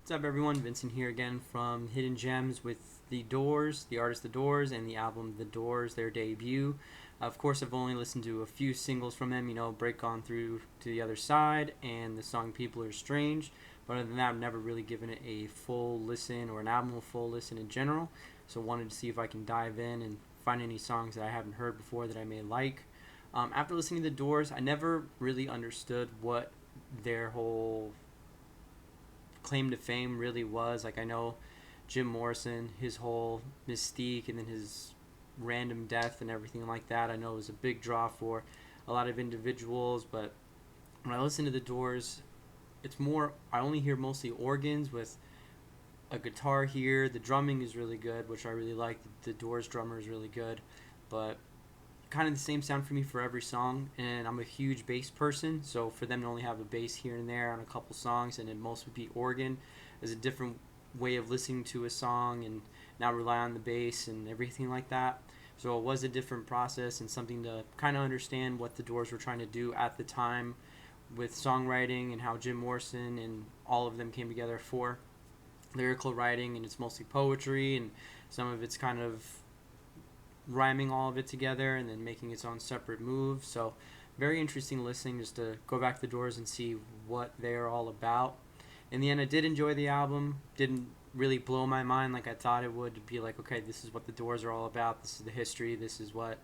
What's up, everyone? Vincent here again from Hidden Gems with The Doors, the artist The Doors, and the album The Doors, their debut. Of course, I've only listened to a few singles from them, Break On Through to the Other Side and the song People Are Strange. But other than that, I've never really given it a full listen or an album a full listen in general. So wanted to see if I can dive in and find any songs that I haven't heard before that I may like. After listening to The Doors, I never really understood what their whole claim to fame really was. Like, I know Jim Morrison, his whole mystique, and then his random death and everything like that, I know it was a big draw for a lot of individuals. But when I listen to The Doors, it's more, I only hear mostly organs with a guitar here. The drumming is really good, which I really like. The Doors drummer is really good, but kind of the same sound for me for every song. And I'm a huge bass person, so for them to only have a bass here and there on a couple songs and it most would be organ is a different way of listening to a song and not rely on the bass and everything like that. So it was a different process and something to kind of understand what the Doors were trying to do at the time with songwriting and how Jim Morrison and all of them came together for lyrical writing. And it's mostly poetry, and some of it's kind of rhyming all of it together and then making its own separate moves. So very interesting listening, just to go back to the Doors and see what they're all about. In the end, I did enjoy the album. Didn't really blow my mind like I thought it would, to be like, okay, this is what the Doors are all about. This is the history. This is what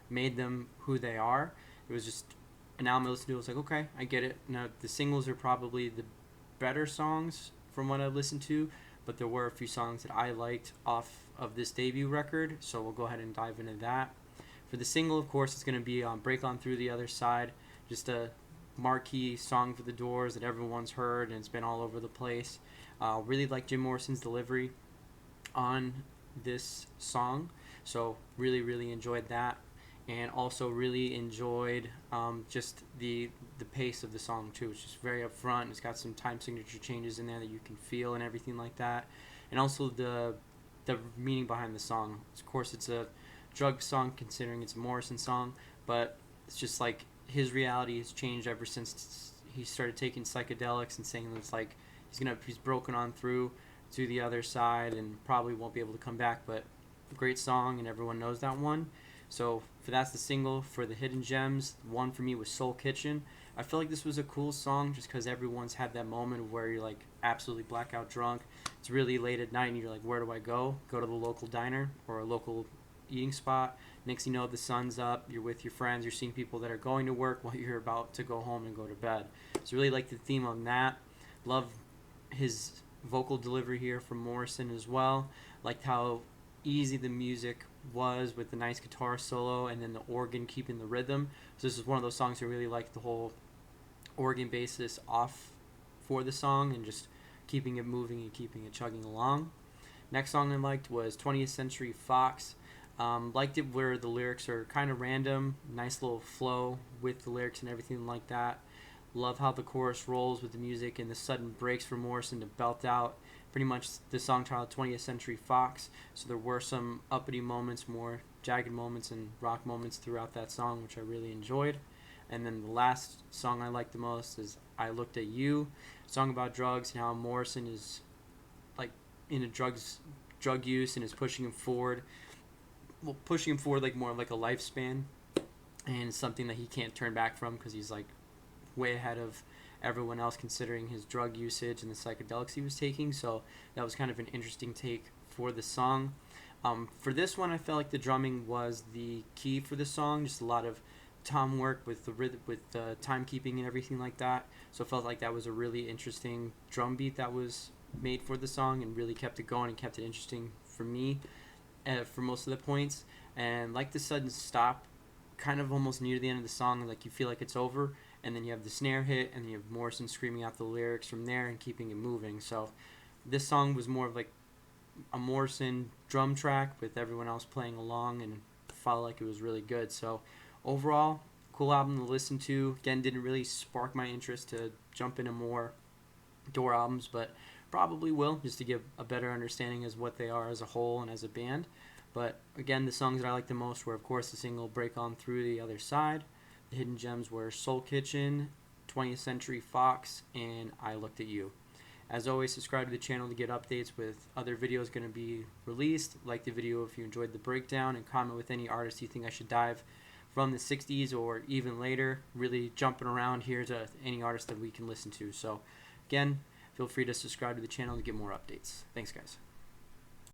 made them who they are. It was just an album I listened to. I was like, okay, I get it. Now, the singles are probably the better songs from what I've listened to, but there were a few songs that I liked off of this debut record, so we'll go ahead and dive into that. For the single, of course, it's going to be Break On Through the Other Side, just a marquee song for the Doors that everyone's heard and it's been all over the place. Really like Jim Morrison's delivery on this song, so really enjoyed that. And also really enjoyed just the pace of the song too. It's just very upfront. It's got some time signature changes in there that you can feel and everything like that. And also the meaning behind the song. Of course, it's a drug song considering it's a Morrison song, but it's just like his reality has changed ever since he started taking psychedelics and saying it's like he's broken on through to the other side and probably won't be able to come back. But a great song, and everyone knows that one. So for that's the single. For the Hidden Gems, one for me was Soul Kitchen. I feel like this was a cool song just because everyone's had that moment where you're like absolutely blackout drunk. It's really late at night and you're like, where do I go? Go to the local diner or a local eating spot. Next thing you know, the sun's up, you're with your friends, you're seeing people that are going to work while you're about to go home and go to bed. So really like the theme on that. Love his vocal delivery here from Morrison as well. Liked how easy the music was with the nice guitar solo and then the organ keeping the rhythm. So this is one of those songs I really like the whole organ basis off for the song and just keeping it moving and keeping it chugging along. Next song I liked was 20th Century Fox. Liked it where the lyrics are kind of random, nice little flow with the lyrics and everything like that. Love how the chorus rolls with the music and the sudden breaks for Morrison to belt out pretty much the song title 20th Century Fox. So there were some uppity moments, more jagged moments and rock moments throughout that song, which I really enjoyed. And then the last song I liked the most is I Looked at You, a song about drugs and how Morrison is like into drug use and is pushing him forward. Well, pushing him forward like more like a lifespan, and something that he can't turn back from because he's like way ahead of everyone else considering his drug usage and the psychedelics he was taking. So that was kind of an interesting take for the song. For this one, I felt like the drumming was the key for the song. Just a lot of tom work with the rhythm, with the timekeeping and everything like that. So I felt like that was a really interesting drum beat that was made for the song and really kept it going and kept it interesting for me for most of the points. And like the sudden stop, kind of almost near the end of the song, like you feel like it's over, and then you have the snare hit, and then you have Morrison screaming out the lyrics from there and keeping it moving. So this song was more of like a Morrison drum track with everyone else playing along, and felt like it was really good. So overall, cool album to listen to. Again, didn't really spark my interest to jump into more Door albums, but probably will, just to give a better understanding as what they are as a whole and as a band. But again, the songs that I liked the most were, of course, the single Break On Through the Other Side. The hidden gems were Soul Kitchen, 20th Century Fox, and I Looked at You. As always, subscribe to the channel to get updates with other videos going to be released. Like the video if you enjoyed the breakdown, and comment with any artists you think I should dive from the 60s or even later. Really jumping around here to any artist that we can listen to. So again, feel free to subscribe to the channel to get more updates. Thanks, guys.